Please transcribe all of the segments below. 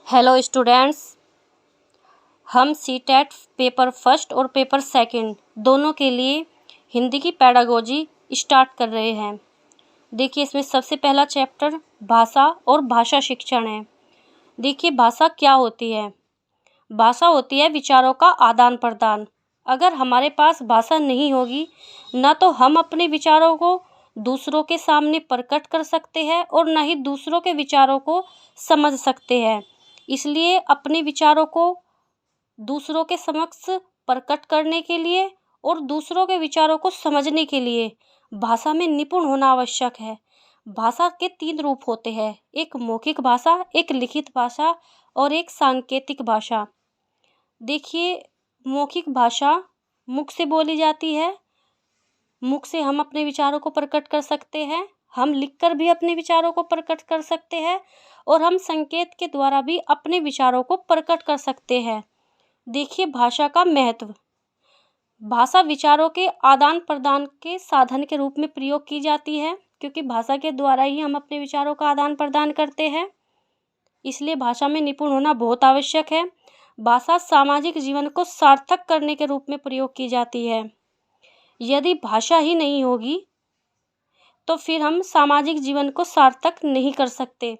Hello students, हम CTET paper first और paper second दोनों के लिए हिंदी की पेडागोजी स्टार्ट कर रहे हैं। देखिए, इसमें सबसे पहला चैप्टर भाषा और भाषा शिक्षण है। देखिए, भाषा क्या होती है? भाषा होती है विचारों का आदान प्रदान। अगर हमारे पास भाषा नहीं होगी, ना तो हम अपने विचारों को दूसरों के सामने प्रकट कर सकते हैं और न ही दूसरों के विचारों को समझ सकते हैं। इसलिए अपने विचारों को दूसरों के समक्ष प्रकट करने के लिए और दूसरों के विचारों को समझने के लिए भाषा में निपुण होना आवश्यक है। भाषा के 3 रूप होते हैं, एक मौखिक भाषा, एक लिखित भाषा और एक सांकेतिक भाषा। देखिए, मौखिक भाषा मुख से बोली जाती है। मुख से हम अपने विचारों को प्रकट कर सकते हैं। हम लिखकर भी अपने विचारों को प्रकट कर सकते हैं और हम संकेत के द्वारा भी अपने विचारों को प्रकट कर सकते हैं। देखिए, भाषा का महत्व। भाषा विचारों के आदान प्रदान के साधन के रूप में प्रयोग की जाती है, क्योंकि भाषा के द्वारा ही हम अपने विचारों का आदान प्रदान करते हैं। इसलिए भाषा में निपुण होना बहुत आवश्यक है। भाषा सामाजिक जीवन को सार्थक करने के रूप में प्रयोग की जाती है। यदि भाषा ही नहीं होगी तो फिर हम सामाजिक जीवन को सार्थक नहीं कर सकते,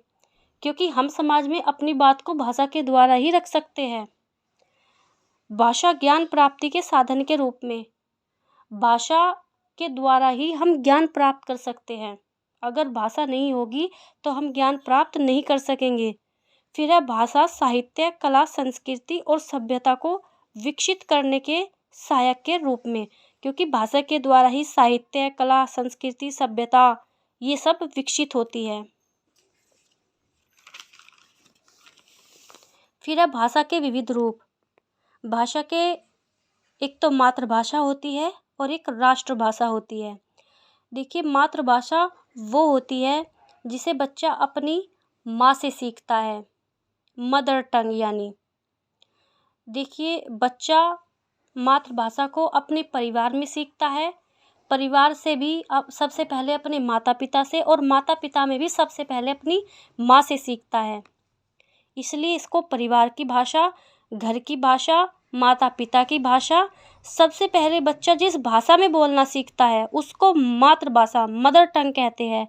क्योंकि हम समाज में अपनी बात को भाषा के द्वारा ही रख सकते हैं। भाषा ज्ञान प्राप्ति के साधन के रूप में, भाषा के द्वारा ही हम ज्ञान प्राप्त कर सकते हैं। अगर भाषा नहीं होगी तो हम ज्ञान प्राप्त नहीं कर सकेंगे। फिर है भाषा साहित्य, कला, संस्कृति और सभ्यता को विकसित करने के सहायक के रूप में, क्योंकि भाषा के द्वारा ही साहित्य, कला, संस्कृति, सभ्यता ये सब विकसित होती है। फिर है भाषा के विविध रूप। भाषा के एक तो मातृभाषा होती है और एक राष्ट्रभाषा होती है। देखिए, मातृभाषा वो होती है जिसे बच्चा अपनी माँ से सीखता है, मदर टंग यानी। देखिए, बच्चा मातृभाषा को अपने परिवार में सीखता है, परिवार से भी अब सबसे पहले अपने माता पिता से, और माता पिता में भी सबसे पहले अपनी माँ से सीखता है। इसलिए इसको परिवार की भाषा, घर की भाषा, माता पिता की भाषा, सबसे पहले बच्चा जिस भाषा में बोलना सीखता है उसको मातृभाषा, मदर टंग कहते हैं।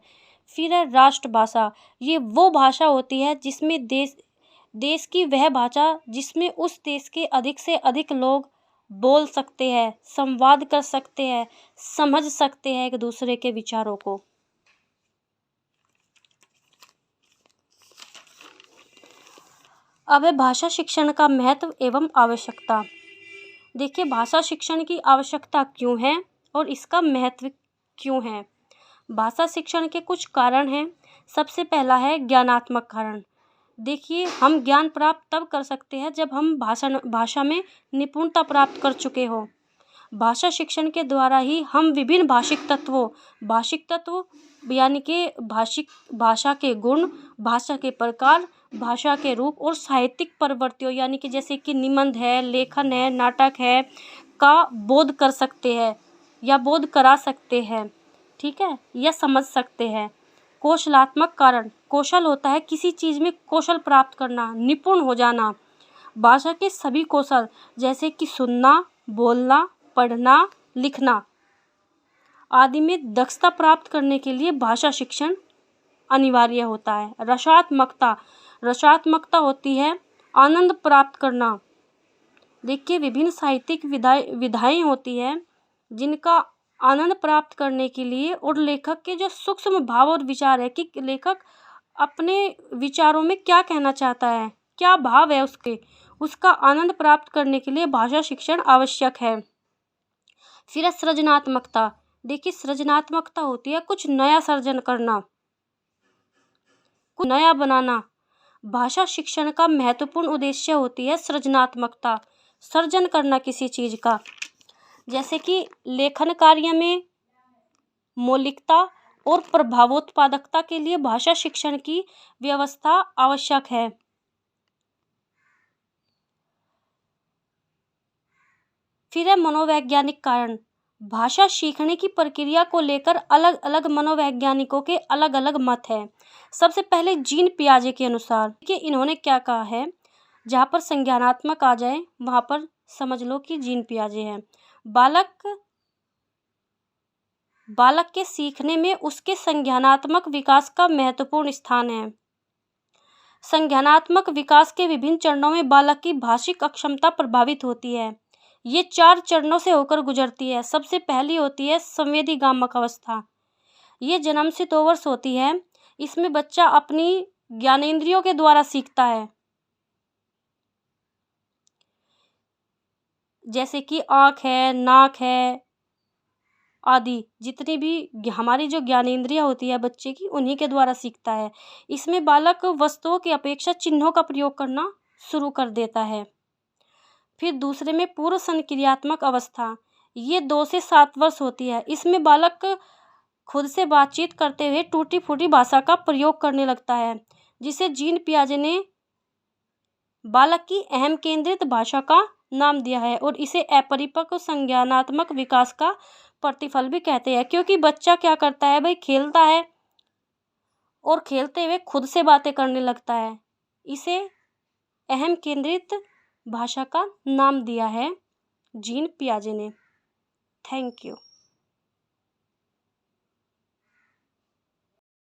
फिर है राष्ट्रभाषा। ये वो भाषा होती है जिसमें देश की वह भाषा जिसमें उस देश के अधिक से अधिक लोग बोल सकते हैं, संवाद कर सकते हैं, समझ सकते हैं एक दूसरे के विचारों को। अब है भाषा शिक्षण का महत्व एवं आवश्यकता। देखिए, भाषा शिक्षण की आवश्यकता क्यों है और इसका महत्व क्यों है। भाषा शिक्षण के कुछ कारण हैं। सबसे पहला है ज्ञानात्मक कारण। देखिए, हम ज्ञान प्राप्त तब कर सकते हैं जब हम भाषा में निपुणता प्राप्त कर चुके हो। भाषा शिक्षण के द्वारा ही हम विभिन्न भाषिक तत्व यानी कि भाषा के गुण, भाषा के प्रकार, भाषा के रूप और साहित्यिक प्रवृत्तियों यानी कि जैसे कि निबंध है, लेखन है, नाटक है का बोध कर सकते हैं या बोध करा सकते हैं, ठीक है, या समझ सकते हैं। कौशलात्मक कारण। कौशल होता है किसी चीज़ में कौशल प्राप्त करना, निपुण हो जाना। भाषा के सभी कौशल जैसे कि सुनना, बोलना, पढ़ना, लिखना आदि में दक्षता प्राप्त करने के लिए भाषा शिक्षण अनिवार्य होता है। रसात्मकता होती है आनंद प्राप्त करना। देखिए, विभिन्न साहित्यिक विधाएं होती हैं जिनका आनंद प्राप्त करने के लिए, और लेखक के जो सूक्ष्म भाव और विचार है कि लेखक अपने विचारों में क्या कहना चाहता है, क्या भाव है उसका आनंद प्राप्त करने के लिए भाषा शिक्षण आवश्यक है। फिर है सृजनात्मकता। देखिए, सृजनात्मकता होती है कुछ नया सर्जन करना, कुछ नया बनाना। भाषा शिक्षण का महत्वपूर्ण उद्देश्य होती है सृजनात्मकता, सर्जन करना किसी चीज़ का। जैसे कि लेखन कार्य में मौलिकता और प्रभावोत्पादकता के लिए भाषा शिक्षण की व्यवस्था आवश्यक है। फिर है मनोवैज्ञानिक कारण। भाषा सीखने की प्रक्रिया को लेकर अलग अलग मनोवैज्ञानिकों के अलग अलग मत हैं। सबसे पहले जीन पियाजे के अनुसार कि इन्होंने क्या कहा है, जहाँ पर संज्ञानात्मक आ जाए वहाँ पर समझ लो कि जीन पियाजे है। बालक के सीखने में उसके संज्ञानात्मक विकास का महत्वपूर्ण स्थान है। संज्ञानात्मक विकास के विभिन्न चरणों में बालक की भाषिक अक्षमता प्रभावित होती है। ये 4 चरणों से होकर गुजरती है। सबसे पहली होती है संवेदीगामक अवस्था। ये जन्म से 2 वर्ष होती है। इसमें बच्चा अपनी ज्ञानेंद्रियों के द्वारा सीखता है, जैसे कि आँख है, नाक है आदि जितनी भी हमारी जो ज्ञानेंद्रियाँ होती है बच्चे की, उन्हीं के द्वारा सीखता है। इसमें बालक वस्तुओं की अपेक्षा चिन्हों का प्रयोग करना शुरू कर देता है। फिर दूसरे में पूर्व संक्रियात्मक अवस्था, ये 2 से 7 वर्ष होती है। इसमें बालक खुद से बातचीत करते हुए टूटी फूटी भाषा का प्रयोग करने लगता है, जिसे जीन पियाजे ने बालक की अहम केंद्रित भाषा का नाम दिया है और इसे अपरिपक्व संज्ञानात्मक विकास का प्रतिफल भी कहते हैं। क्योंकि बच्चा क्या करता है भाई, खेलता है और खेलते हुए खुद से बातें करने लगता है। इसे अहम केंद्रित भाषा का नाम दिया है जीन पियाजे ने। Thank you.